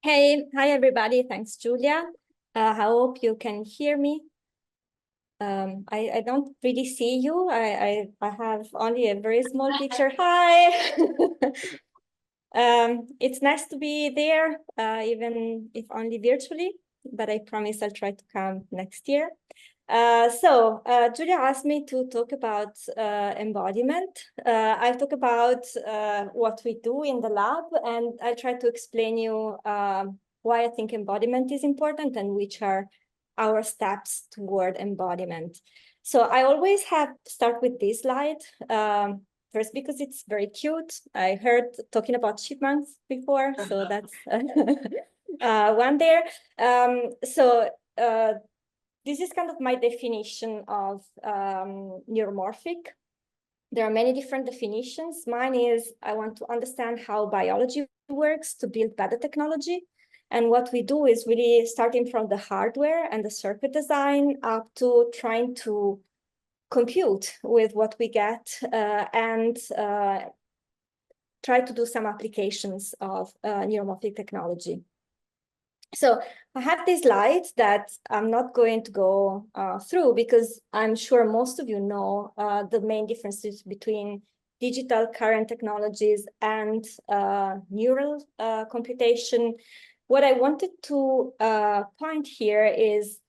Hey, hi everybody. Thanks, Julia. I hope you can hear me. I don't really see you. I have only a very small picture. Hi. It's nice to be there, even if only virtually, but I promise I'll try to come next year. Julia asked me to talk about embodiment. I'll talk about what we do in the lab, and I'll try to explain you why I think embodiment is important and which are our steps toward embodiment. So I always have start with this slide. First, because it's very cute. I heard talking about chipmunks before, so that's one there. This is kind of my definition of neuromorphic. There are many different definitions. Mine is I want to understand how biology works to build better technology. And what we do is really starting from the hardware and the circuit design up to trying to compute with what we get and try to do some applications of neuromorphic technology. So I have these slides that I'm not going to go through because I'm sure most of you know the main differences between digital current technologies and neural computation. What I wanted to point here is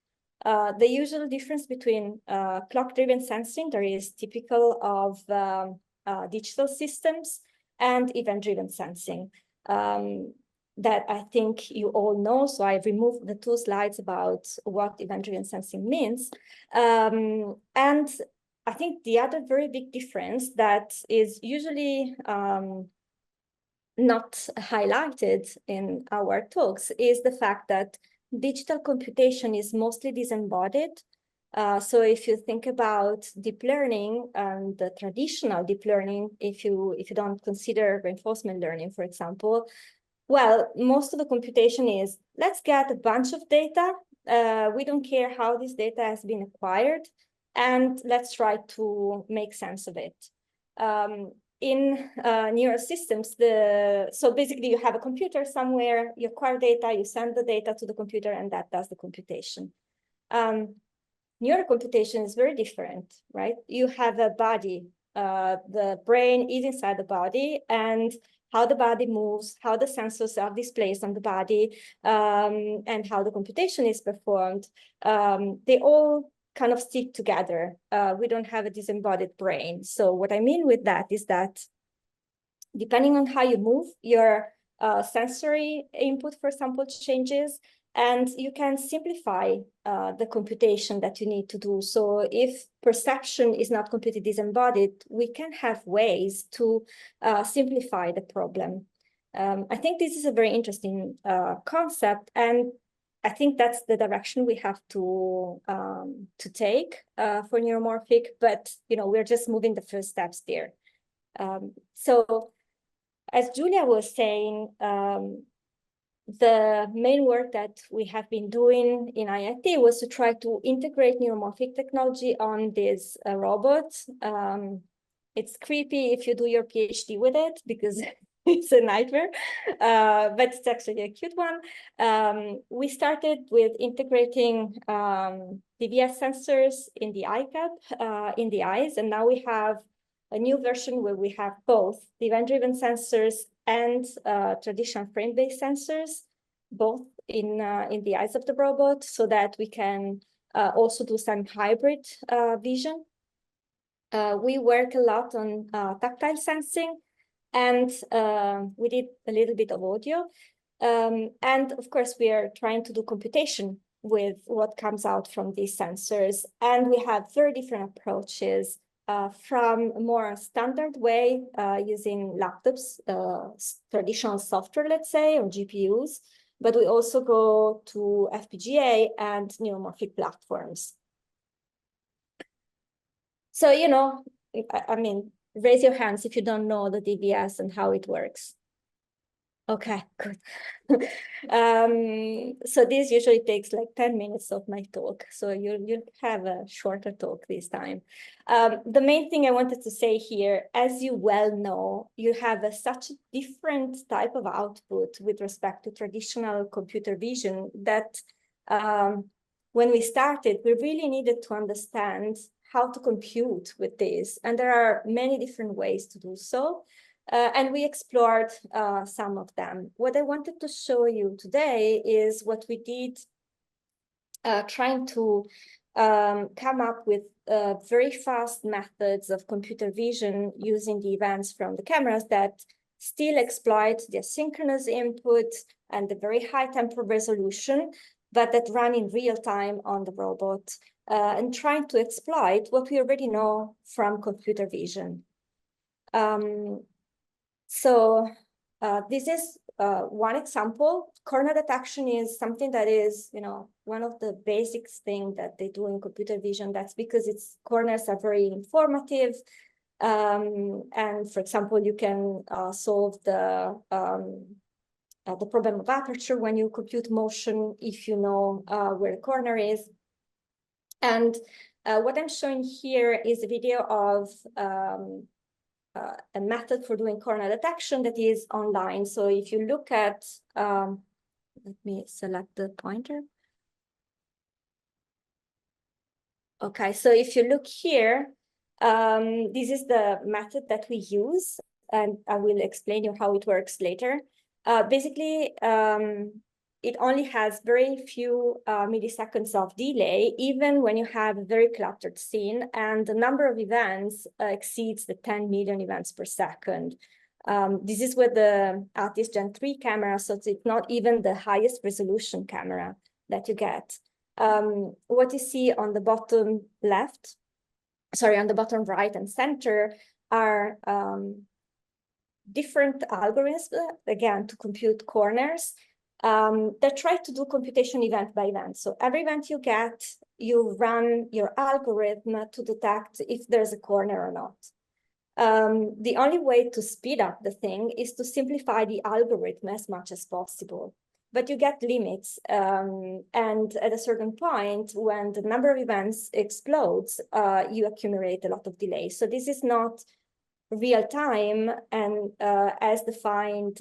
the usual difference between clock-driven sensing that is typical of digital systems and event-driven sensing that I think you all know. So I removed the two slides about what event-driven sensing means. And I think the other very big difference that is usually not highlighted in our talks is the fact that digital computation is mostly disembodied. So if you think about deep learning and the traditional deep learning, if you don't consider reinforcement learning, for example, well, most of the computation is let's get a bunch of data. We don't care how this data has been acquired, and let's try to make sense of it. In neural systems, so basically you have a computer somewhere, you acquire data, you send the data to the computer, and that does the computation. Neural computation is very different, right? You have a body, the brain is inside the body, and how the body moves, how the sensors are displaced on the body, and how the computation is performed, they all kind of stick together. We don't have a disembodied brain. So what I mean with that is that depending on how you move, your sensory input, for example, changes, and you can simplify the computation that you need to do. So if perception is not completely disembodied, we can have ways to simplify the problem. I think this is a very interesting concept, and I think that's the direction we have to take for neuromorphic. But we're just moving the first steps there. So as Julia was saying, the main work that we have been doing in IIT was to try to integrate neuromorphic technology on this robot. It's creepy if you do your PhD with it because it's a nightmare, but it's actually a cute one. We started with integrating DVS sensors in the eye cap, in the eyes, and now we have a new version where we have both the event-driven sensors and traditional frame-based sensors, both in the eyes of the robot, so that we can also do some hybrid vision. We work a lot on tactile sensing, and we did a little bit of audio. And of course, we are trying to do computation with what comes out from these sensors. And we have very different approaches from a more standard way using laptops, traditional software, let's say, or GPUs, but we also go to FPGA and neuromorphic platforms. So, I mean, raise your hands if you don't know the DVS and how it works. Okay, good. So this usually takes like 10 minutes of my talk. So you'll have a shorter talk this time. The main thing I wanted to say here, as you well know, you have such a different type of output with respect to traditional computer vision that when we started, we really needed to understand how to compute with this. And there are many different ways to do so. And we explored some of them. What I wanted to show you today is what we did trying to come up with very fast methods of computer vision using the events from the cameras that still exploit the asynchronous input and the very high temporal resolution, but that run in real time on the robot, and trying to exploit what we already know from computer vision. So this is one example. Corner detection is something that is, one of the basic things that they do in computer vision. That's because its corners are very informative. And for example, you can solve the problem of aperture when you compute motion if you know where the corner is. And what I'm showing here is a video of a method for doing corner detection that is online. So if you look at, let me select the pointer. Okay, so if you look here, this is the method that we use, and I will explain you how it works later. Basically, it only has very few milliseconds of delay, even when you have a very cluttered scene, and the number of events exceeds the 10 million events per second. This is with the Altis Gen 3 camera, so it's not even the highest resolution camera that you get. What you see on the bottom left, sorry, on the bottom right and center are different algorithms, again, to compute corners that try to do computation event by event. So every event you get, you run your algorithm to detect if there's a corner or not. The only way to speed up the thing is to simplify the algorithm as much as possible. But you get limits, and at a certain point, when the number of events explodes, you accumulate a lot of delay. So this is not real time, and as defined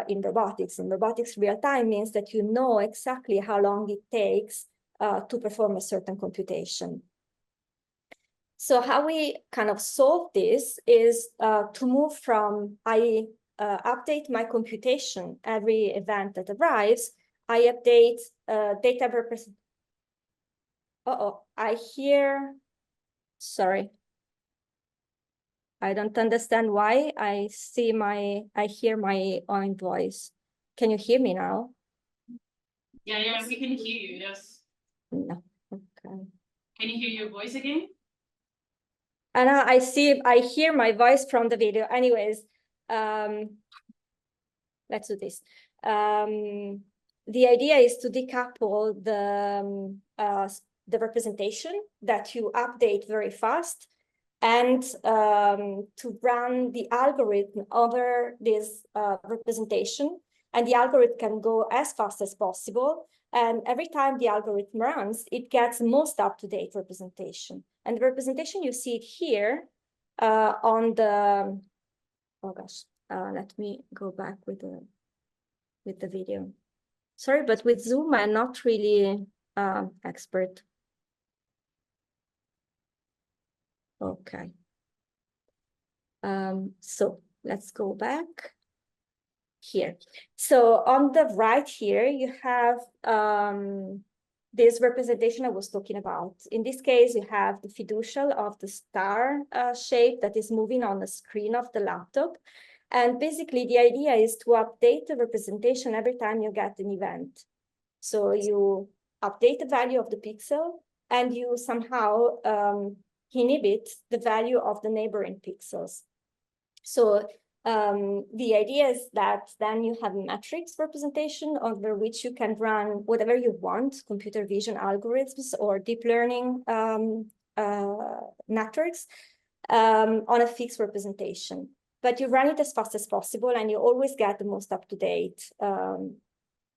in robotics. In robotics, real time means that you know exactly how long it takes to perform a certain computation. So how we kind of solve this is to move from I update my computation every event that arrives. I update data representation. I hear, sorry. I don't understand why I hear my own voice. Can you hear me now? Yeah, we can hear you, yes. No, okay. Can you hear your voice again? And I hear my voice from the video. Anyways, let's do this. The idea is to decouple the representation that you update very fast, and to run the algorithm over this representation. And the algorithm can go as fast as possible. And every time the algorithm runs, it gets most up-to-date representation. And the representation, you see it here on the, oh gosh, let me go back with the video. Sorry, but with Zoom, I'm not really expert. Okay. So let's go back here. So on the right here, you have this representation I was talking about. In this case, you have the fiducial of the star shape that is moving on the screen of the laptop. And basically, the idea is to update the representation every time you get an event. So you update the value of the pixel, and you somehow inhibit the value of the neighboring pixels. So the idea is that then you have a matrix representation over which you can run whatever you want, computer vision algorithms or deep learning networks on a fixed representation. but you run it as fast as possible, and you always get the most up-to-date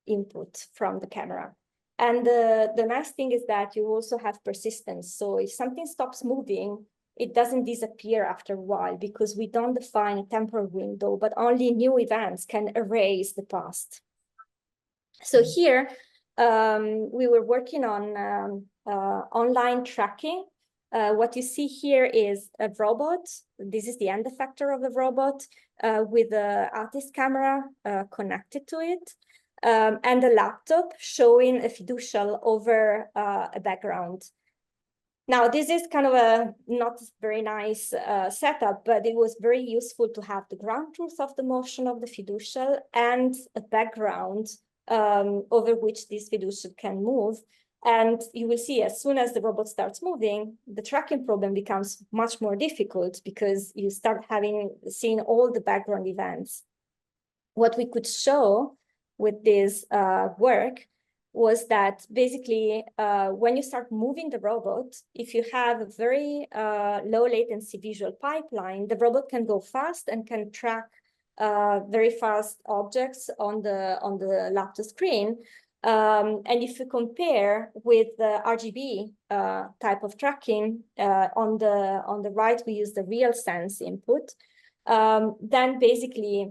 input from the camera. And the nice thing is that you also have persistence. So if something stops moving, it doesn't disappear after a while, because we don't define a temporal window, but only new events can erase the past. So here, we were working on online tracking. What you see here is a robot. This is the end effector of the robot with the artist camera connected to it, and a laptop showing a fiducial over a background. Now, this is kind of a not very nice setup, but it was very useful to have the ground truth of the motion of the fiducial and a background over which this fiducial can move. And you will see, as soon as the robot starts moving, the tracking problem becomes much more difficult, because you start seeing all the background events. What we could show with this work was that basically, when you start moving the robot, if you have a very low latency visual pipeline, the robot can go fast and can track very fast objects on the laptop screen. And if you compare with the RGB type of tracking, on the right, we use the real sense input, then basically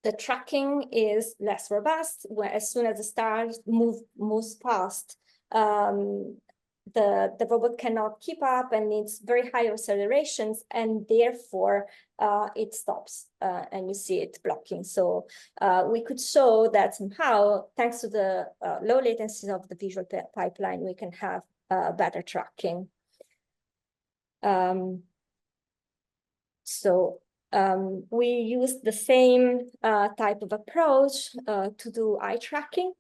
the tracking is less robust, where as soon as the star moves past, the robot cannot keep up and needs very high accelerations, and therefore it stops and you see it blocking. So we could show that somehow, thanks to the low latency of the visual pipeline, we can have better tracking. We used the same type of approach to do eye tracking.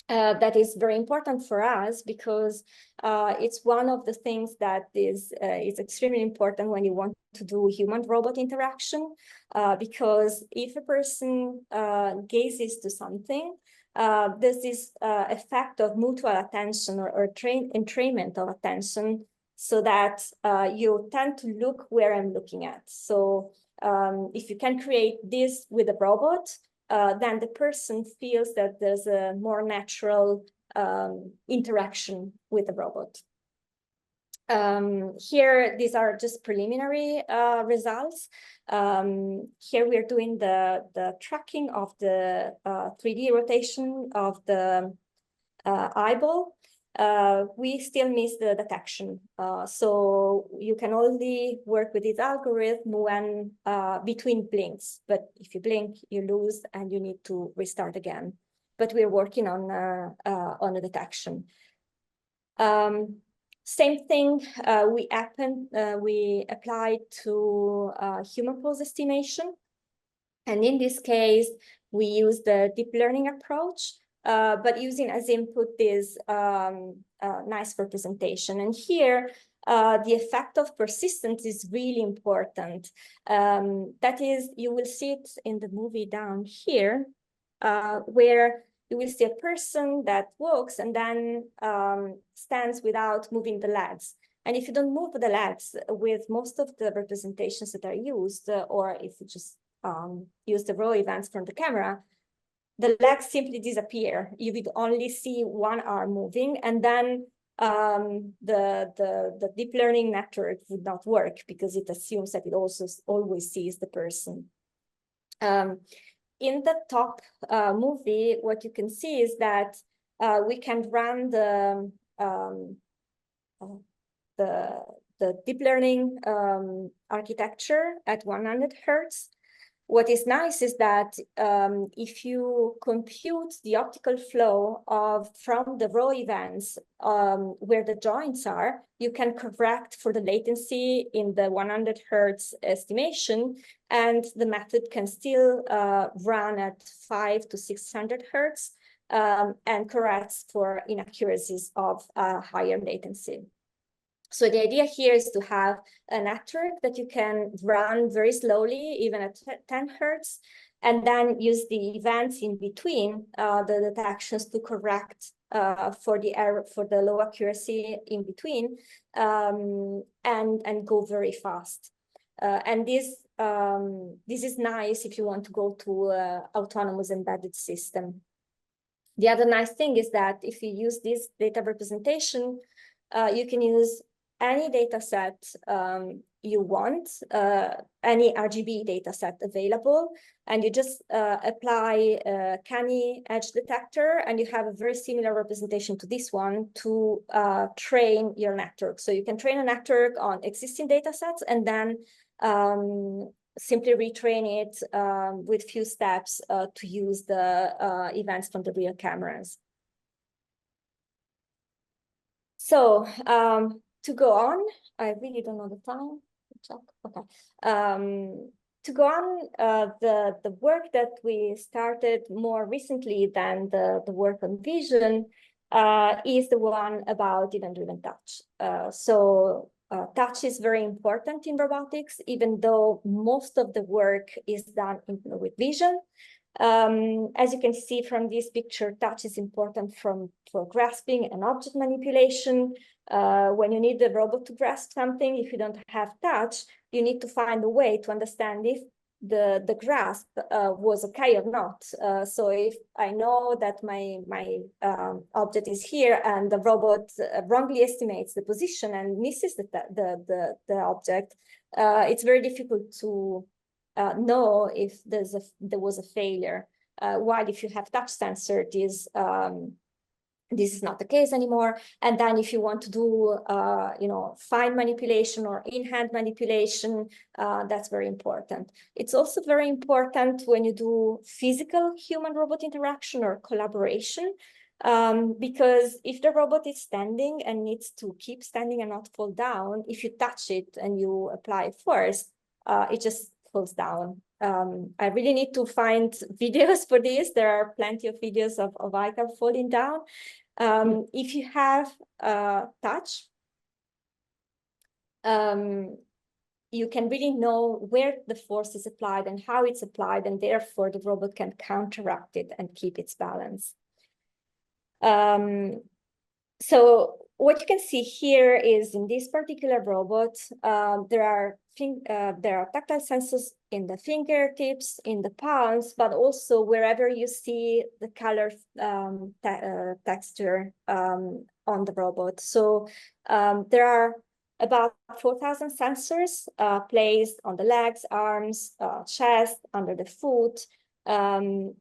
That is very important for us, because it's one of the things that is extremely important when you want to do human-robot interaction, because if a person gazes to something, there's this effect of mutual attention or entrainment of attention, so that you tend to look where I'm looking at. So if you can create this with a robot, then the person feels that there's a more natural interaction with the robot. Here, these are just preliminary results. Here we are doing the tracking of the 3D rotation of the eyeball. We still miss the detection. So you can only work with this algorithm when between blinks, but if you blink, you lose and you need to restart again. But we're working on the detection. Same thing we applied to human pose estimation. And in this case, we use the deep learning approach, but using as input this nice representation. And here, the effect of persistence is really important. That is, you will see it in the movie down here, where you will see a person that walks and then stands without moving the legs. And if you don't move the legs with most of the representations that are used, or if you just use the raw events from the camera, the legs simply disappear. You would only see one arm moving, and then the deep learning network would not work, because it assumes that it also always sees the person. In the top movie, what you can see is that we can run the deep learning architecture at 100 Hertz. What is nice is that if you compute the optical flow from the raw events where the joints are, you can correct for the latency in the 100 Hertz estimation, and the method can still run at 500 to 600 Hertz and corrects for inaccuracies of higher latency. So the idea here is to have a network that you can run very slowly, even at 10 Hertz, and then use the events in between the detections to correct for the error, for the low accuracy in between, and go very fast. And this this is nice if you want to go to an autonomous embedded system. The other nice thing is that if you use this data representation, you can use any data set you want, any RGB data set available, and you just apply a canny edge detector, and you have a very similar representation to this one to train your network. So you can train a network on existing data sets and then simply retrain it with few steps to use the events from the real cameras. So to go on, I really don't know the time. Check. Okay. To go on, the work that we started more recently than the work on vision is the one about event-driven touch. Touch is very important in robotics, even though most of the work is done with vision. As you can see from this picture, touch is important for grasping and object manipulation. When you need the robot to grasp something, if you don't have touch, you need to find a way to understand if the grasp was okay or not. So if I know that my object is here and the robot wrongly estimates the position and misses the object, it's very difficult to know if there was a failure. While if you have touch sensor, this is not the case anymore. And then if you want to do, fine manipulation or in-hand manipulation, that's very important. It's also very important when you do physical human-robot interaction or collaboration, because if the robot is standing and needs to keep standing and not fall down, if you touch it and you apply force, it just falls down. I really need to find videos for this. There are plenty of videos of ICAR falling down. If you have touch, you can really know where the force is applied and how it's applied, and therefore the robot can counteract it and keep its balance. So what you can see here is in this particular robot, there are tactile sensors in the fingertips, in the palms, but also wherever you see the color texture on the robot. So there are about 4,000 sensors placed on the legs, arms, chest, under the foot, and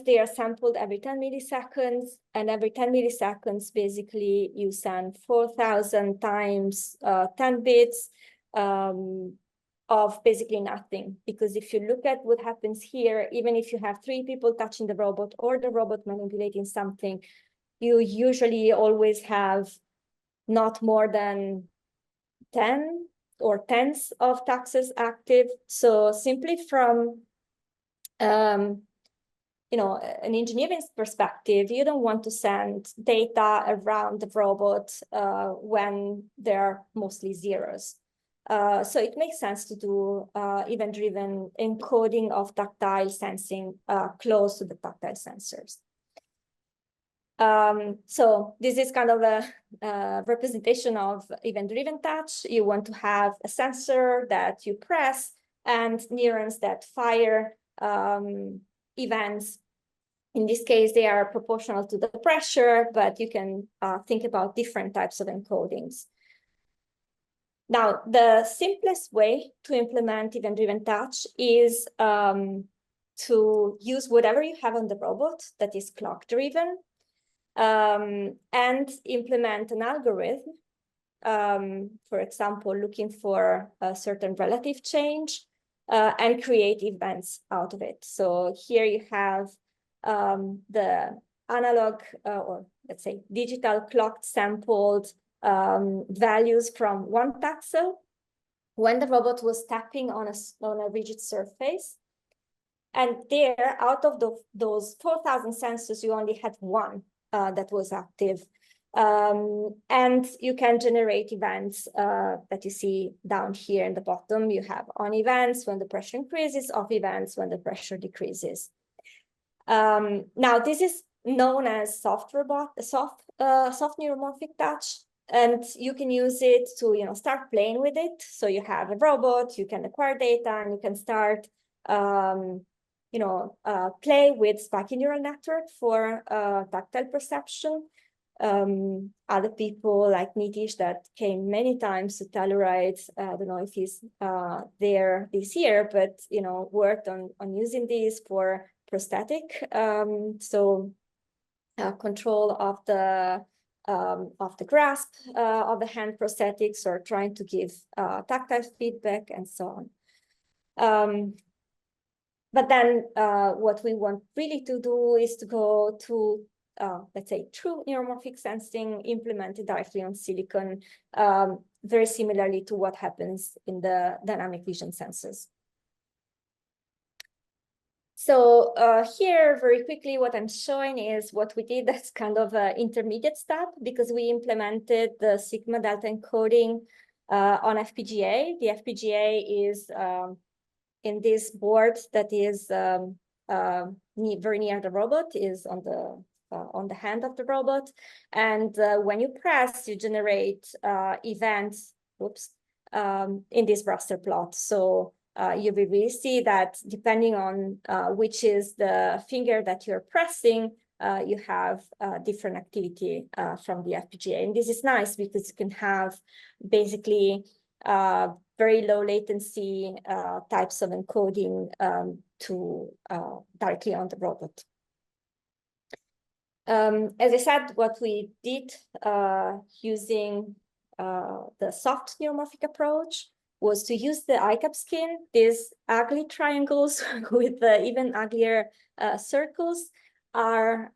they are sampled every 10 milliseconds, and every 10 milliseconds, basically, you send 4,000 times 10 bits of basically nothing. Because if you look at what happens here, even if you have 3 people touching the robot or the robot manipulating something, you usually always have not more than 10 or tens of taxes active. So simply from an engineering perspective, you don't want to send data around the robot when there are mostly zeros. So it makes sense to do event-driven encoding of tactile sensing close to the tactile sensors. So this is kind of a representation of event-driven touch. You want to have a sensor that you press and neurons that fire events. In this case, they are proportional to the pressure, but you can think about different types of encodings. Now, the simplest way to implement event-driven touch is to use whatever you have on the robot that is clock-driven, and implement an algorithm, for example, looking for a certain relative change, and create events out of it. So here you have the analog, or let's say digital clocked sampled values from one pixel when the robot was tapping on a rigid surface. And there, out of those 4,000 sensors, you only had one that was active. And you can generate events that you see down here in the bottom. You have on events when the pressure increases, off events when the pressure decreases. Now, this is known as soft neuromorphic touch. And you can use it to, start playing with it. So you have a robot, you can acquire data, and you can start, play with spiky neural network for tactile perception. Other people like Nitish that came many times to Telluride, I don't know if he's there this year, but worked on using these for prosthetic. Control of the grasp of the hand prosthetics, or trying to give tactile feedback and so on. But then what we want really to do is to go to, let's say, true neuromorphic sensing implemented directly on silicon, very similarly to what happens in the dynamic vision sensors. So here, very quickly, what I'm showing is what we did as kind of an intermediate step, because we implemented the sigma delta encoding on FPGA. The FPGA is in this board that is very near the robot, is on the hand of the robot. And when you press, you generate events, in this raster plot. So you will really see that depending on which is the finger that you're pressing, you have different activity from the FPGA. And this is nice because you can have basically very low latency types of encoding to directly on the robot. As I said, what we did using the soft neuromorphic approach was to use the ICAP skin, these ugly triangles with even uglier circles are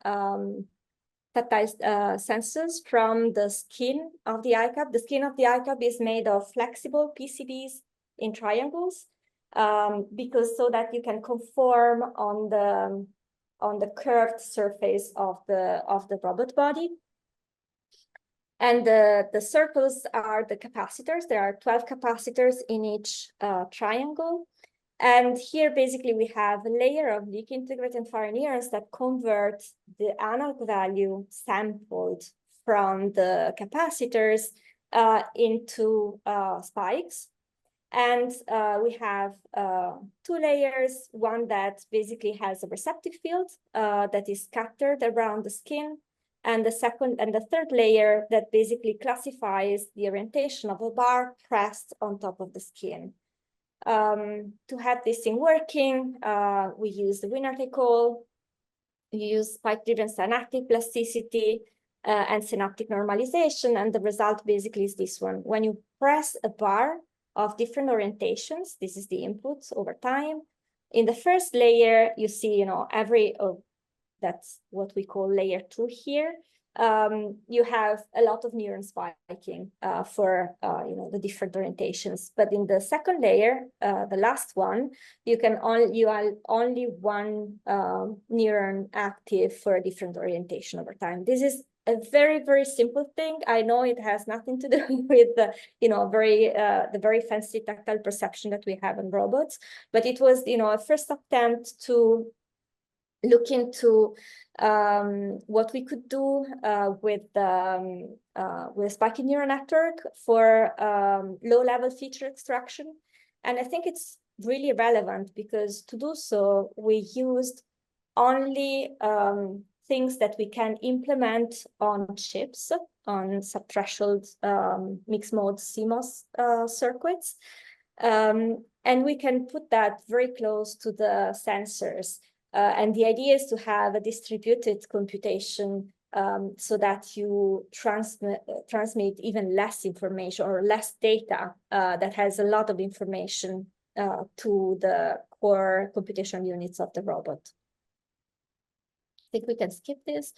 tactile sensors from the skin of the ICAP. The skin of the ICAP is made of flexible PCBs in triangles, because so that you can conform on the curved surface of the robot body. And the circles are the capacitors. There are 12 capacitors in each triangle. And here, basically, we have a layer of leak integrated firing neurons that convert the analog value sampled from the capacitors into spikes. And we have two layers, one that basically has a receptive field that is scattered around the skin, and the second and the third layer that basically classifies the orientation of a bar pressed on top of the skin. To have this thing working, we use the winner take all, we use spike-driven synaptic plasticity and synaptic normalization, and the result basically is this one. When you press a bar of different orientations, this is the inputs over time. In the first layer, you see, that's what we call layer 2 here. You have a lot of neuron spiking for the different orientations. But in the second layer, the last one, you are only one neuron active for a different orientation over time. This is a very, very simple thing. I know it has nothing to do with the very fancy tactile perception that we have in robots, but it was a first attempt to look into what we could do with spiky neural network for low-level feature extraction. And I think it's really relevant because to do so, we used only things that we can implement on chips, on subthreshold mixed mode CMOS circuits. And we can put that very close to the sensors. And the idea is to have a distributed computation so that you transmit even less information or less data that has a lot of information to the core computation units of the robot. I think we can skip this.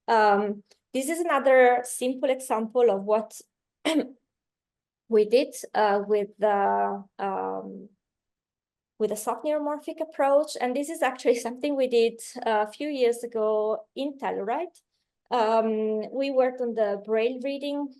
This is another simple example of what we did with the soft neuromorphic approach. And this is actually something we did a few years ago in Telluride. We worked on the braille reading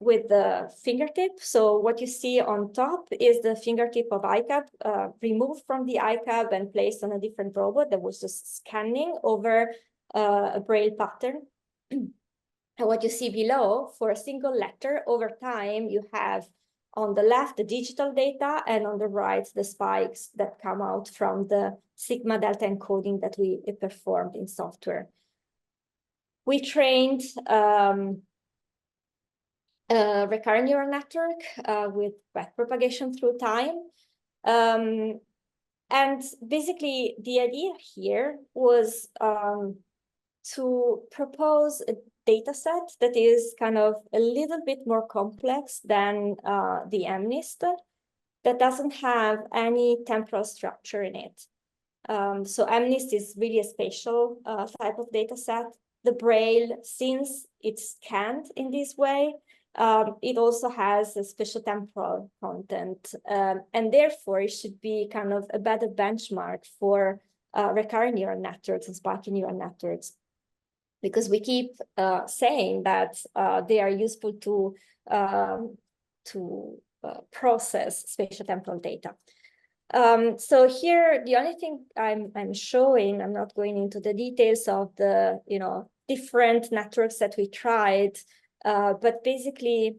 with the fingertip. So what you see on top is the fingertip of ICAP removed from the ICAP and placed on a different robot that was just scanning over a braille pattern. And what you see below, for a single letter, over time, you have on the left the digital data, and on the right the spikes that come out from the sigma delta encoding that we performed in software. We trained a recurrent neural network with backpropagation through time. And basically, the idea here was to propose a data set that is kind of a little bit more complex than the MNIST, that doesn't have any temporal structure in it. So MNIST is really a spatial type of data set. The Braille, since it's scanned in this way, it also has a spatial temporal content, and therefore it should be kind of a better benchmark for recurrent neural networks and sparky neural networks, because we keep saying that they are useful to process spatial temporal data. So here, the only thing I'm showing, I'm not going into the details of the different networks that we tried, but basically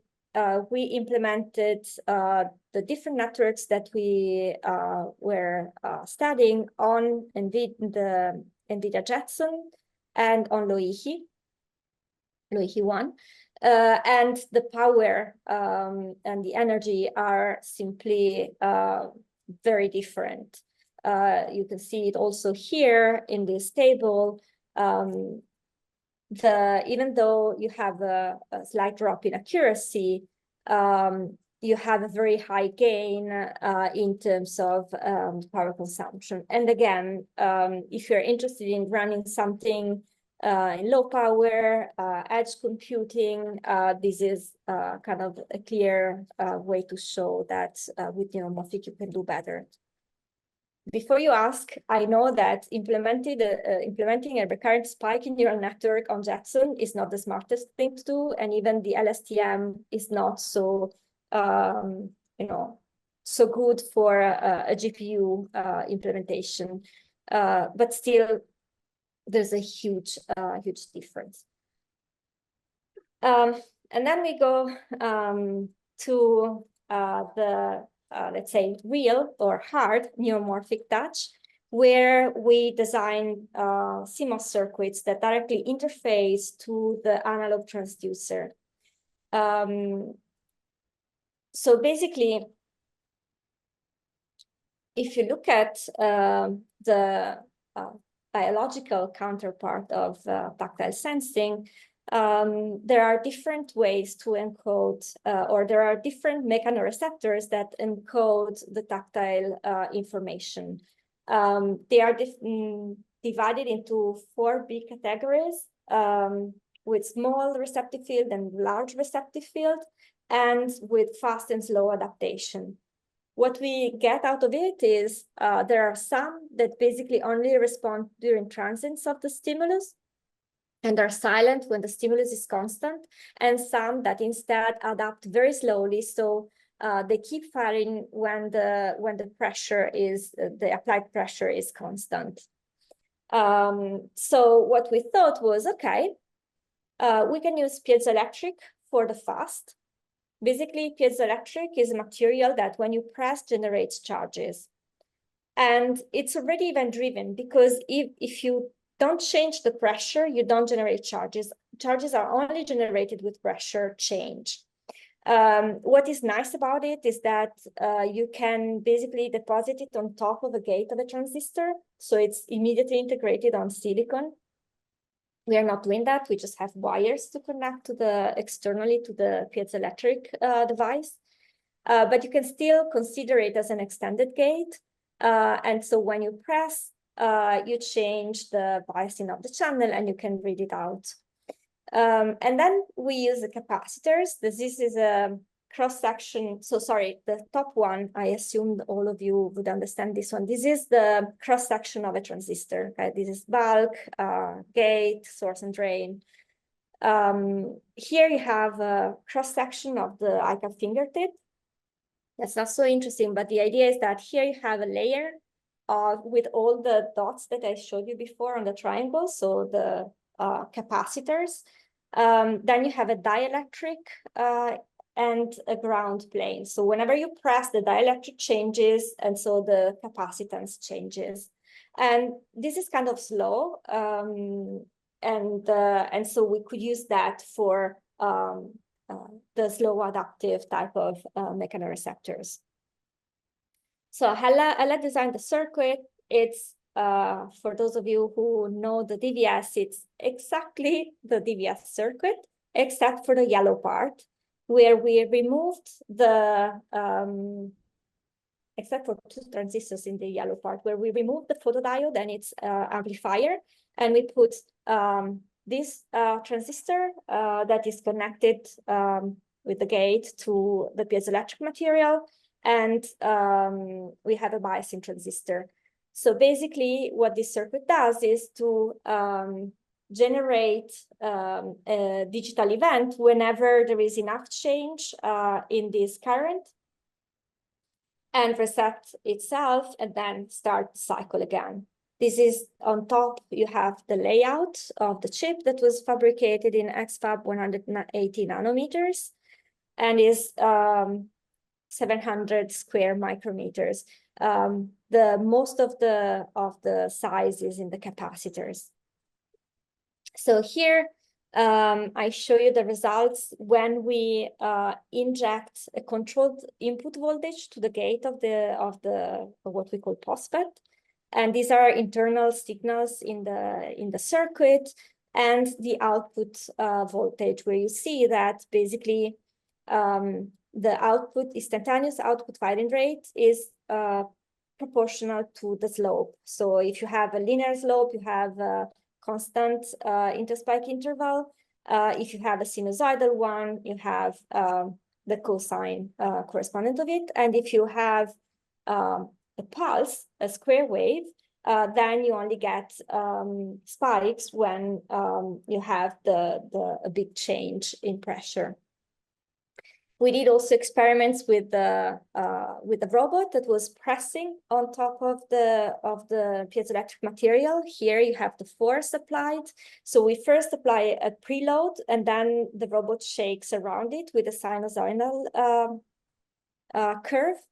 we implemented the different networks that we were studying on the NVIDIA Jetson and on Loihi 1. And the power and the energy are simply very different. You can see it also here in this table. Even though you have a slight drop in accuracy, you have a very high gain in terms of power consumption. And again, if you're interested in running something in low power, edge computing, this is kind of a clear way to show that with Neuromorphic you can do better. Before you ask, I know that implementing a recurrent spike in neural network on Jetson is not the smartest thing to do, and even the LSTM is not so so good for a GPU implementation, but still there's a huge difference. And then we go to the let's say real or hard neuromorphic touch, where we design CMOS circuits that directly interface to the analog transducer. So basically, if you look at the biological counterpart of tactile sensing, there are different ways to encode, or there are different mechanoreceptors that encode the tactile information. They are divided into 4 big categories, with small receptive field and large receptive field, and with fast and slow adaptation. What we get out of it is there are some that basically only respond during transients of the stimulus and are silent when the stimulus is constant, and some that instead adapt very slowly, so they keep firing when the pressure is the applied pressure is constant. So what we thought was, okay, we can use piezoelectric for the fast. Basically, piezoelectric is a material that when you press generates charges. And it's already event-driven, because if you don't change the pressure, you don't generate charges. Charges are only generated with pressure change. What is nice about it is that you can basically deposit it on top of a gate of a transistor, so it's immediately integrated on silicon. We are not doing that. We just have wires to connect to externally to the piezoelectric device. But you can still consider it as an extended gate. And so when you press, you change the biasing of the channel and you can read it out. And then we use the capacitors. This is a cross-section. So sorry, the top one, I assumed all of you would understand this one. This is the cross-section of a transistor. Okay? This is bulk, gate, source and drain. Here you have a cross-section of the ICAP fingertip. That's not so interesting, but the idea is that here you have a layer with all the dots that I showed you before on the triangle, so the capacitors. Then you have a dielectric and a ground plane. So whenever you press, the dielectric changes, and so the capacitance changes. And this is kind of slow, and so we could use that for the slow adaptive type of mechanoreceptors. So Hella designed the circuit. It's for those of you who know the DVS, it's exactly the DVS circuit, except for the yellow part, where we removed the except for 2 transistors in the yellow part, where we removed the photodiode and its amplifier, and we put this transistor that is connected with the gate to the piezoelectric material, and we have a biasing transistor. So basically what this circuit does is to generate a digital event whenever there is enough change in this current, and reset itself and then start the cycle again. This is on top, you have the layout of the chip that was fabricated in XFAB 180 nanometers and is 700 square micrometers. The most of the size is in the capacitors. So here I show you the results when we inject a controlled input voltage to the gate of what we call MOSFET, and these are internal signals in the circuit, and the output voltage, where you see that basically the instantaneous output firing rate is proportional to the slope. So if you have a linear slope, you have a constant interspike interval. If you have a sinusoidal one, you have the cosine correspondent of it. And if you have a pulse, a square wave, then you only get spikes when you have a big change in pressure. We did also experiments with the robot that was pressing on top of the piezoelectric material. Here you have the force applied. So we first apply a preload, and then the robot shakes around it with a sinusoidal curve.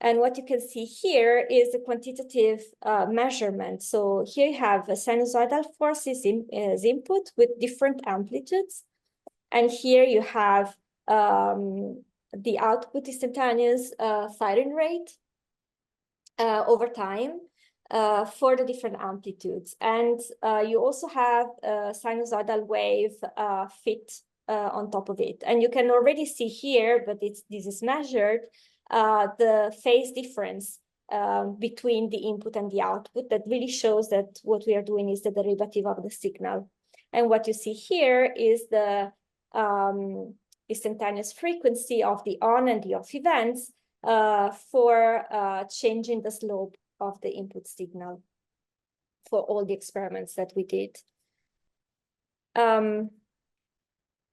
And what you can see here is a quantitative measurement. So here you have a sinusoidal force as input with different amplitudes, and here you have the output instantaneous firing rate over time for the different amplitudes. And you also have a sinusoidal wave fit on top of it. And you can already see here, but this is measured, the phase difference between the input and the output that really shows that what we are doing is the derivative of the signal. And what you see here is the instantaneous frequency of the on and the off events for changing the slope of the input signal for all the experiments that we did.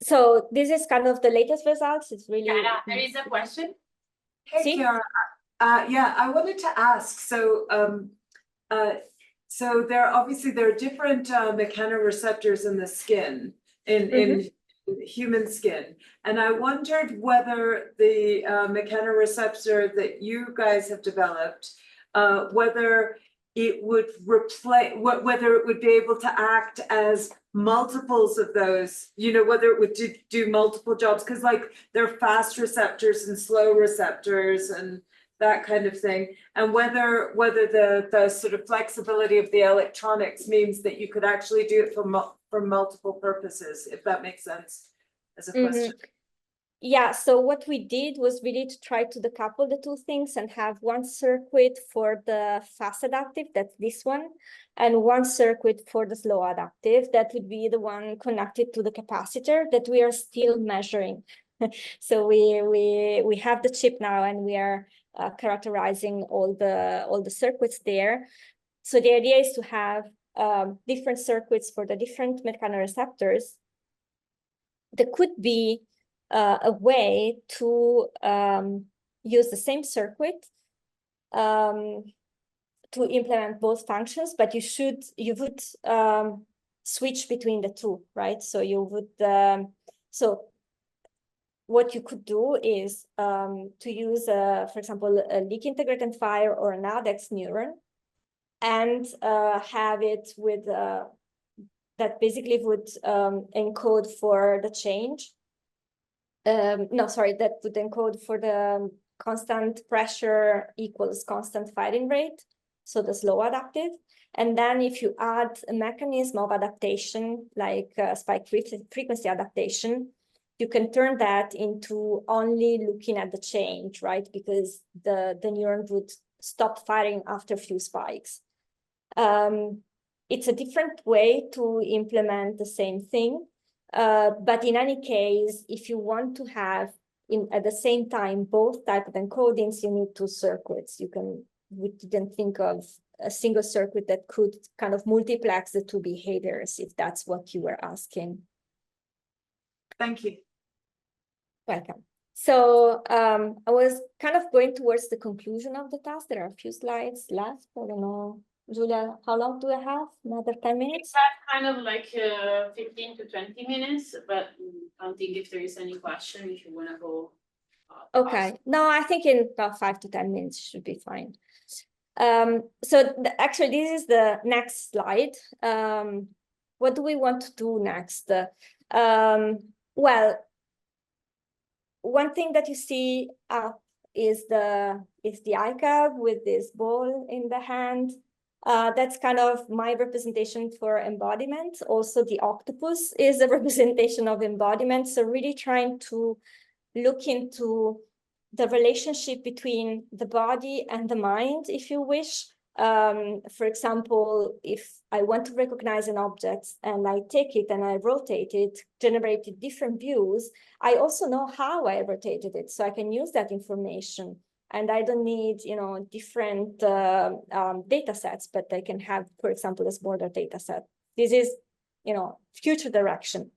So this is kind of the latest results. It's really— there is a question. Hey, Chiara. Yeah, I wanted to ask. So, so there are different mechanoreceptors in the skin, in human skin, and I wondered whether the mechanoreceptor that you guys have developed, whether it would replace, whether it would be able to act as multiples of those, you know, whether it would do multiple jobs, because like there are fast receptors and slow receptors and that kind of thing, and whether the sort of flexibility of the electronics means that you could actually do it for multiple purposes, if that makes sense as a question. Yeah, so what we did was really to try to decouple the two things and have one circuit for the fast adaptive, that's this one, and one circuit for the slow adaptive, that would be the one connected to the capacitor that we are still measuring. So we have the chip now, and we are characterizing all the circuits there. So the idea is to have different circuits for the different mechanoreceptors. There could be a way to use the same circuit to implement both functions, but you would switch between the two, right? So you would, so what you could do is to use, for example, a leak integrate and fire or an ADEX neuron, and have it with, that basically would encode for the change. No, sorry, that would encode for the constant pressure equals constant firing rate, so the slow adaptive. And then if you add a mechanism of adaptation, like spike frequency adaptation, you can turn that into only looking at the change, right? Because the neuron would stop firing after a few spikes. It's a different way to implement the same thing. But in any case, if you want to have at the same time both type of encodings, you need two circuits. We didn't think of a single circuit that could kind of multiplex the two behaviors, if that's what you were asking. Thank you. Welcome. So I was kind of going towards the conclusion of the task. There are a few slides left. I don't know, Julia, how long do I have? Another 10 minutes? Kind of like 15 to 20 minutes, but I don't think if there is any question, if you want to go. Okay. Ask. No, I think in about 5 to 10 minutes should be fine. So actually, this is the next slide. What do we want to do next? Well, one thing that you see up is the ICAV with this ball in the hand. That's kind of my representation for embodiment. Also, the octopus is a representation of embodiment. So really trying to look into the relationship between the body and the mind, if you wish. For example, if I want to recognize an object and I take it and I rotate it, generated different views, I also know how I rotated it, so I can use that information. And I don't need, different data sets, but I can have, for example, a smaller data set. This is, future direction.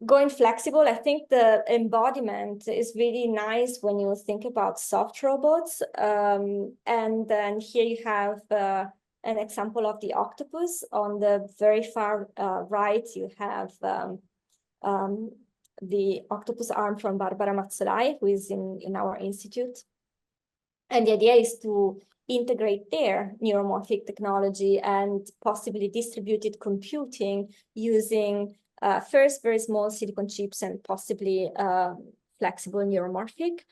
Going flexible, I think the embodiment is really nice when you think about soft robots. And then here you have an example of the octopus. On the very far right, you have the octopus arm from Barbara Mazzolai, who is in our institute. And the idea is to integrate their neuromorphic technology and possibly distributed computing using first very small silicon chips and possibly flexible neuromorphic.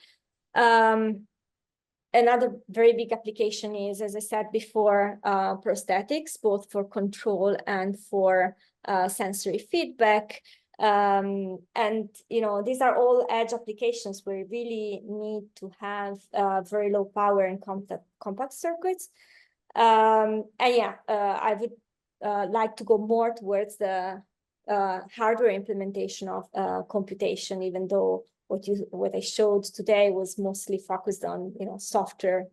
Another very big application is, as I said before, prosthetics, both for control and for sensory feedback. And these are all edge applications where you really need to have very low power and compact circuits. And yeah, I would like to go more towards the hardware implementation of computation, even though what I showed today was mostly focused on software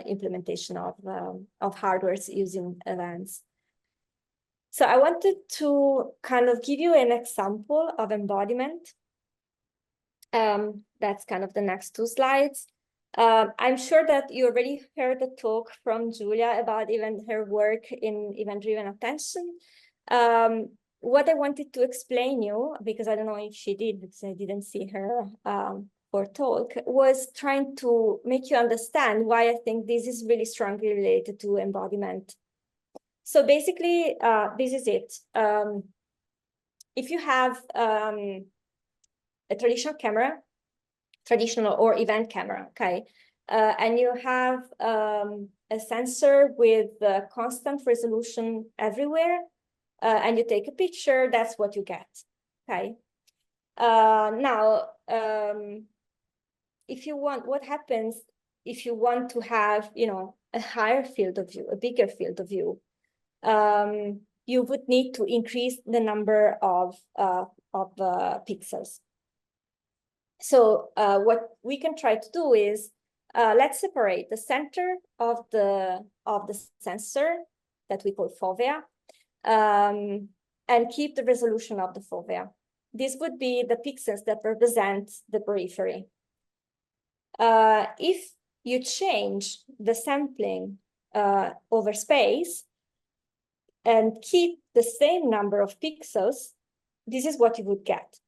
implementation of hardware using events. So I wanted to kind of give you an example of embodiment. That's kind of the next two slides. I'm sure that you already heard the talk from Julia about even her work in event-driven attention. What I wanted to explain you, because I don't know if she did, because I didn't see her for talk, was trying to make you understand why I think this is really strongly related to embodiment. So basically, this is it. If you have a traditional camera, traditional or event camera, okay, and you have a sensor with constant resolution everywhere, and you take a picture, that's what you get, okay? Now, if you want, what happens if you want to have, a higher field of view, a bigger field of view? You would need to increase the number of pixels. So what we can try to do is, let's separate the center of the sensor that we call fovea, and keep the resolution of the fovea. This would be the pixels that represent the periphery. If you change the sampling over space, and keep the same number of pixels, this is what you would get.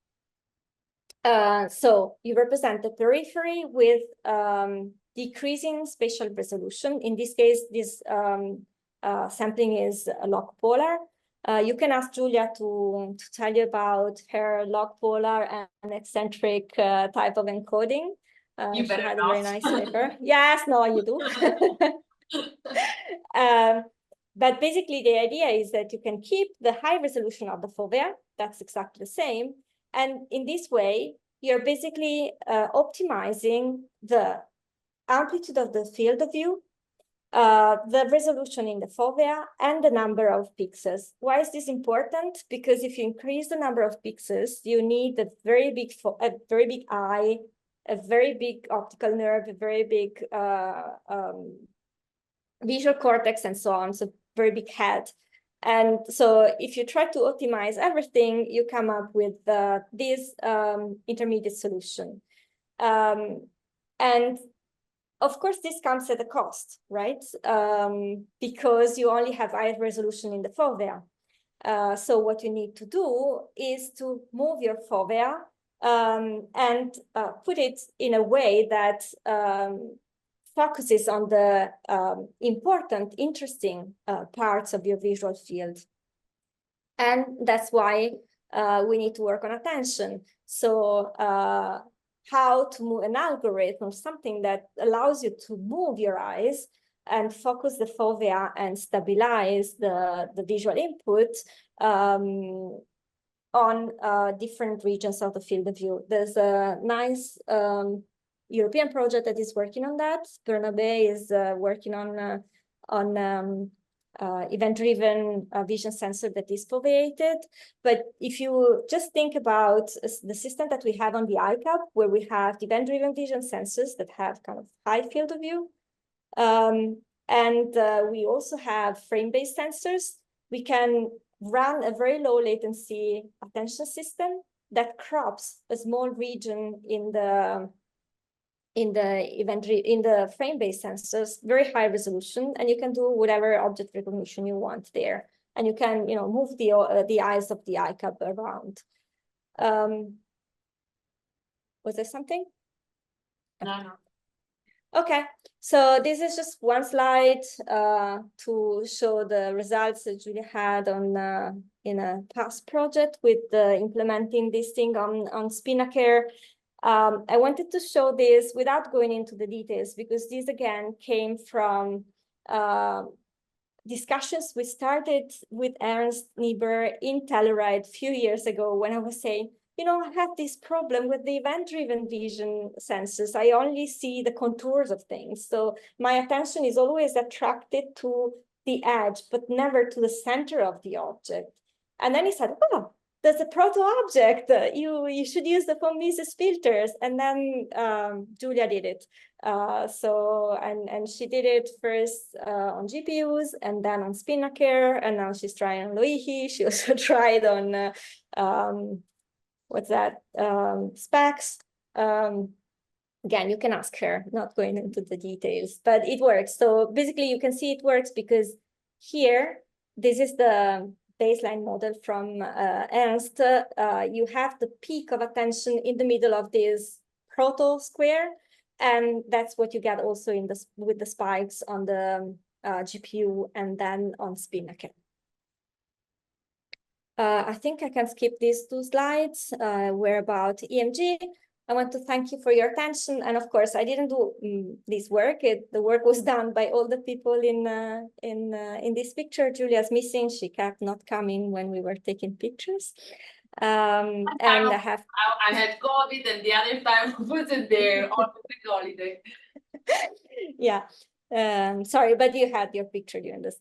So you represent the periphery with decreasing spatial resolution. In this case, this sampling is log polar. You can ask Julia to tell you about her log polar and eccentric type of encoding. You she better had not. a very nice paper. Yes, no, you do. But basically, the idea is that you can keep the high resolution of the fovea. That's exactly the same. And in this way, you're basically optimizing the amplitude of the field of view, the resolution in the fovea, and the number of pixels. Why is this important? Because if you increase the number of pixels, you need a very big eye, a very big optical nerve, a very big visual cortex, and so on. So very big head. And so if you try to optimize everything, you come up with this intermediate solution. And of course, this comes at a cost, right? Because you only have high resolution in the fovea. So what you need to do is to move your fovea and put it in a way that focuses on the important, interesting parts of your visual field. And that's why we need to work on attention. So how to move an algorithm, something that allows you to move your eyes and focus the fovea and stabilize the visual input on different regions of the field of view. There's a nice European project that is working on that. Bernabe is working on event-driven vision sensor that is foveated. But if you just think about the system that we have on the iCap, where we have event-driven vision sensors that have kind of high field of view, and we also have frame-based sensors, we can run a very low latency attention system that crops a small region in the frame-based sensors, very high resolution, and you can do whatever object recognition you want there, and you can, move the eyes of the iCap around. Was there something? No. Okay, so this is just one slide to show the results that Julia had on in a past project with implementing this thing on Spinnaker. I wanted to show this without going into the details, because this again came from discussions we started with Ernst Niebuhr in Telluride a few years ago, when I was saying, I have this problem with the event-driven vision sensors. I only see the contours of things. So my attention is always attracted to the edge, but never to the center of the object. And then he said, oh, there's a proto-object. You should use the von Mises filters. And then Julia did it. And she did it first on GPUs and then on Spinnaker. And now she's trying on Loihi. She also tried on specs. Again, you can ask her, not going into the details, but it works. So basically you can see it works because here, this is the baseline model from Ernst. You have the peak of attention in the middle of this proto square, and that's what you get also with the spikes on the GPU and then on Spinnaker. I think I can skip these two slides. We're about EMG. I want to thank you for your attention. And of course, I didn't do this work. The work was done by all the people in this picture. Julia's missing. She kept not coming when we were taking pictures. And I had COVID, and the other time I wasn't there on the holiday. Yeah. Sorry, but you had your picture during the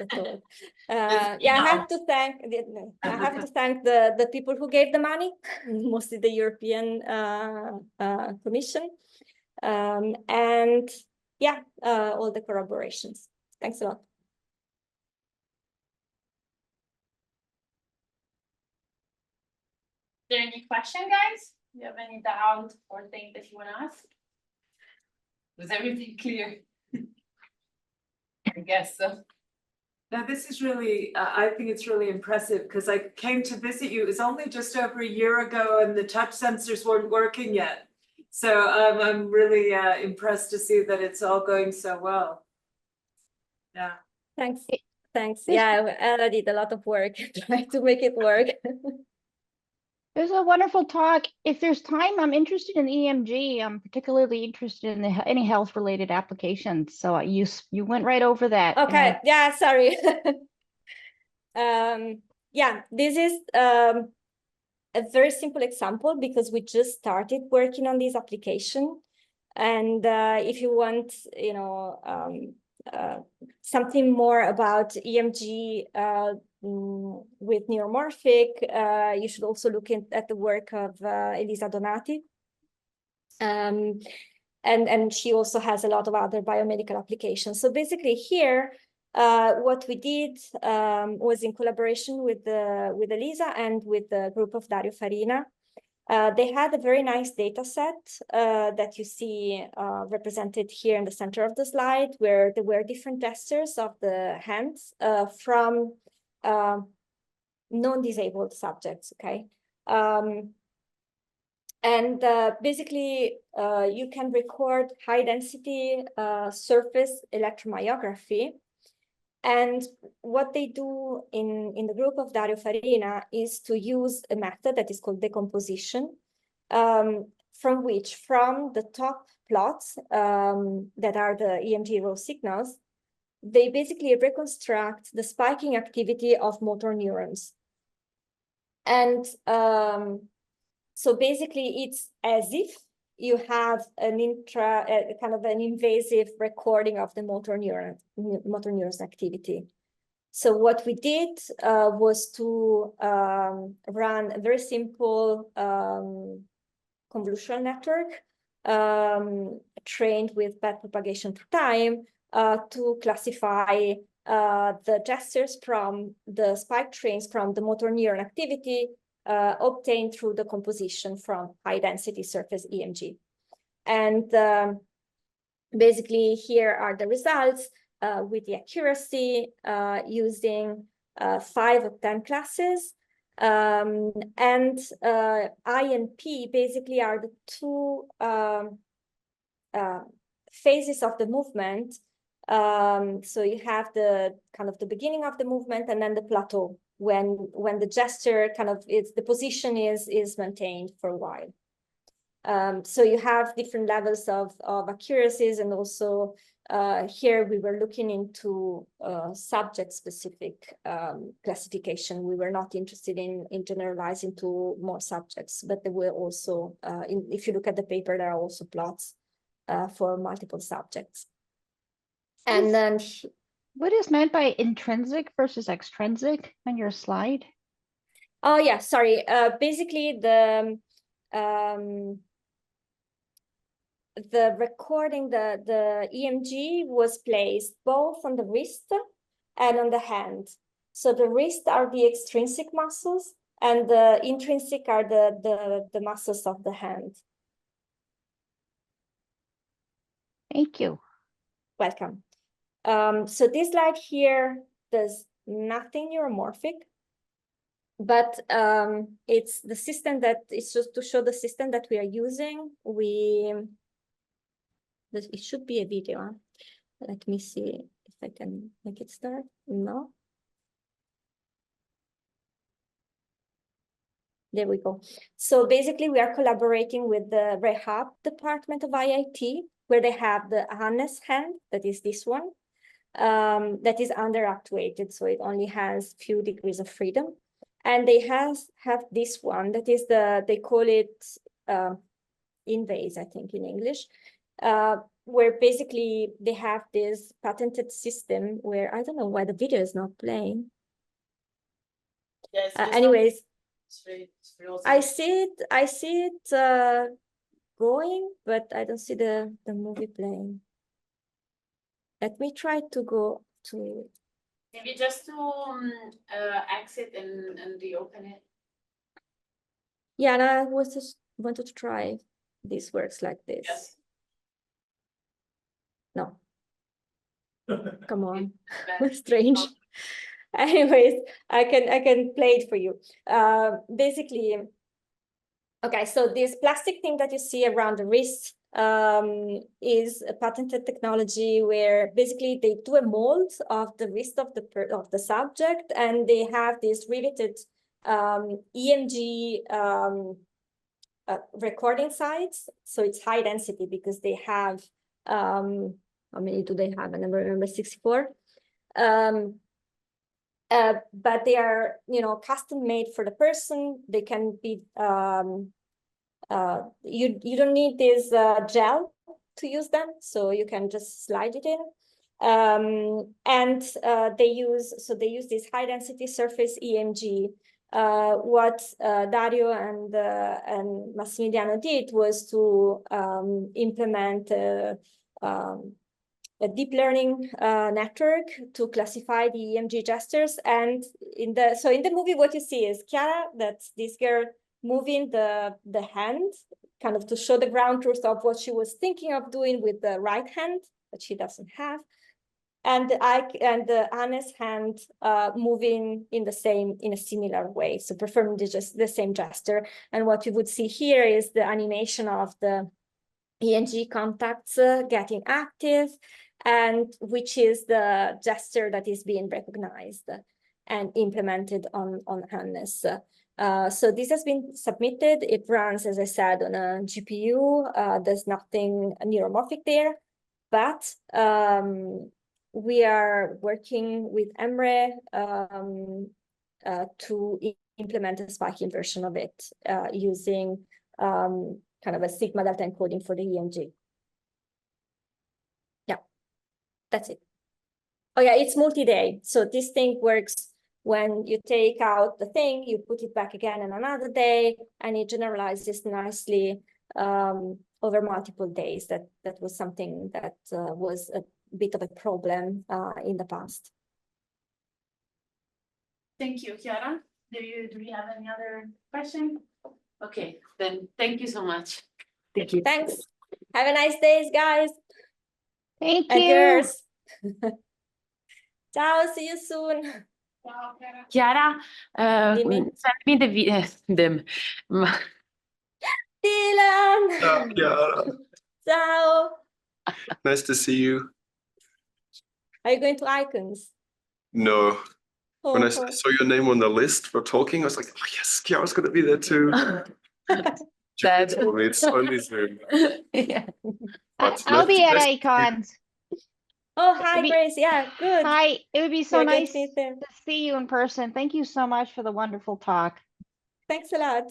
talk. Yeah, I have to thank the people who gave the money, mostly the European Commission, and yeah, all the corroborations. Thanks a lot. Is there any question, guys? Do you have any doubt or thing that you want to ask? Was everything clear? I guess so. Now, this is really, I think it's really impressive because I came to visit you. It was only just over a year ago and the touch sensors weren't working yet. So I'm really impressed to see that it's all going so well. Yeah. Thanks. Thanks. Yeah, Ella did a lot of work trying to make it work. It was a wonderful talk. If there's time, I'm interested in EMG. I'm particularly interested in any health-related applications. So you went right over that. Okay. Yeah. Sorry. Yeah. This is a very simple example because we just started working on this application, and if you want, you know, something more about EMG with Neuromorphic, you should also look at the work of Elisa Donati. And she also has a lot of other biomedical applications. So basically here, what we did was in collaboration with Elisa and with the group of Dario Farina. They had a very nice data set that you see represented here in the center of the slide, where there were different gestures of the hands from non-disabled subjects, okay? And basically, you can record high-density surface electromyography. And what they do in the group of Dario Farina is to use a method that is called decomposition, from the top plots that are the EMG raw signals, they basically reconstruct the spiking activity of motor neurons. And so basically, it's as if you have an kind of an invasive recording of the motor neurons activity. So what we did was to run a very simple convolutional network trained with backpropagation through time to classify the gestures from the spike trains from the motor neuron activity obtained through the composition from high-density surface EMG. And basically, here are the results with the accuracy using 5 of 10 classes. And I and P basically are the two phases of the movement. So you have the kind of the beginning of the movement and then the plateau when the gesture kind of the position is maintained for a while. So you have different levels of accuracies, and also here we were looking into subject-specific classification. We were not interested in generalizing to more subjects, but there were also, if you look at the paper, there are also plots for multiple subjects. And then what is meant by intrinsic versus extrinsic on your slide? Oh yeah, sorry. Basically, the recording, the EMG was placed both on the wrist and on the hand. So the wrist are the extrinsic muscles, and the intrinsic are the muscles of the hand. Thank you. Welcome. So this slide here does nothing neuromorphic, but it's the system that is just to show the system that we are using. It should be a video. Let me see if I can make it start. No. There we go. So basically, we are collaborating with the Rehab department of IIT, where they have the Hannes hand, that is this one, that is under-actuated, so it only has few degrees of freedom. And they have this one, that is they call it invase, I think in English, where basically they have this patented system where, I don't know why the video is not playing. Yes. Anyways, It's very awesome. I see it going, but I don't see the movie playing. Let me try to go to. Maybe just to exit and reopen it. Yeah, and I was just wanted to try if this works like this. Yes. No. Come on. Strange. Anyways, I can play it for you. Basically, okay, so this plastic thing that you see around the wrist is a patented technology where basically they do a mold of the wrist of the subject, and they have this riveted EMG recording sites. So it's high density because they have how many do they have? I never remember, 64. But they are, custom made for the person. They can be you don't need this gel to use them, so you can just slide it in. And they use this high density surface EMG. What Dario and Massimiliano did was to implement a deep learning network to classify the EMG gestures. And in the movie, what you see is Chiara, that's this girl, moving the hand, kind of to show the ground truth of what she was thinking of doing with the right hand, that she doesn't have. And Anne's hand moving in a similar way, so performing the same gesture. And what you would see here is the animation of the EMG contacts getting active, and which is the gesture that is being recognized and implemented on Hannes. So this has been submitted. It runs, as I said, on a GPU. There's nothing neuromorphic there, but we are working with Emre to implement a spiking version of it using kind of a sigma delta encoding for the EMG. Yeah, that's it. Oh yeah, it's multi-day. So this thing works when you take out the thing, you put it back again on another day, and it generalizes nicely over multiple days. That was something that was a bit of a problem in the past. Thank you, Chiara. Do we have any other question? Okay, then thank you so much. Thank you. Thanks. Have a nice day, guys. Thank And you. girls. Ciao, see you soon. Ciao, Chiara. Chiara, Dimmi. send me them. Dylan. Ciao, Chiara. Ciao. Nice to see you. Are you going to Icons? No. When I Oh. saw your name on the list for talking, I was like, oh yes, Chiara's going to be there too. Julie told me it's only Zoom. Yeah. But I'll be at nice to see you. Icons. Oh, hi, It'd be- Grace. Yeah, good. Hi, it would be so You're going nice to meet them. to see you in person. Thank you so much for the wonderful talk. Thanks a lot.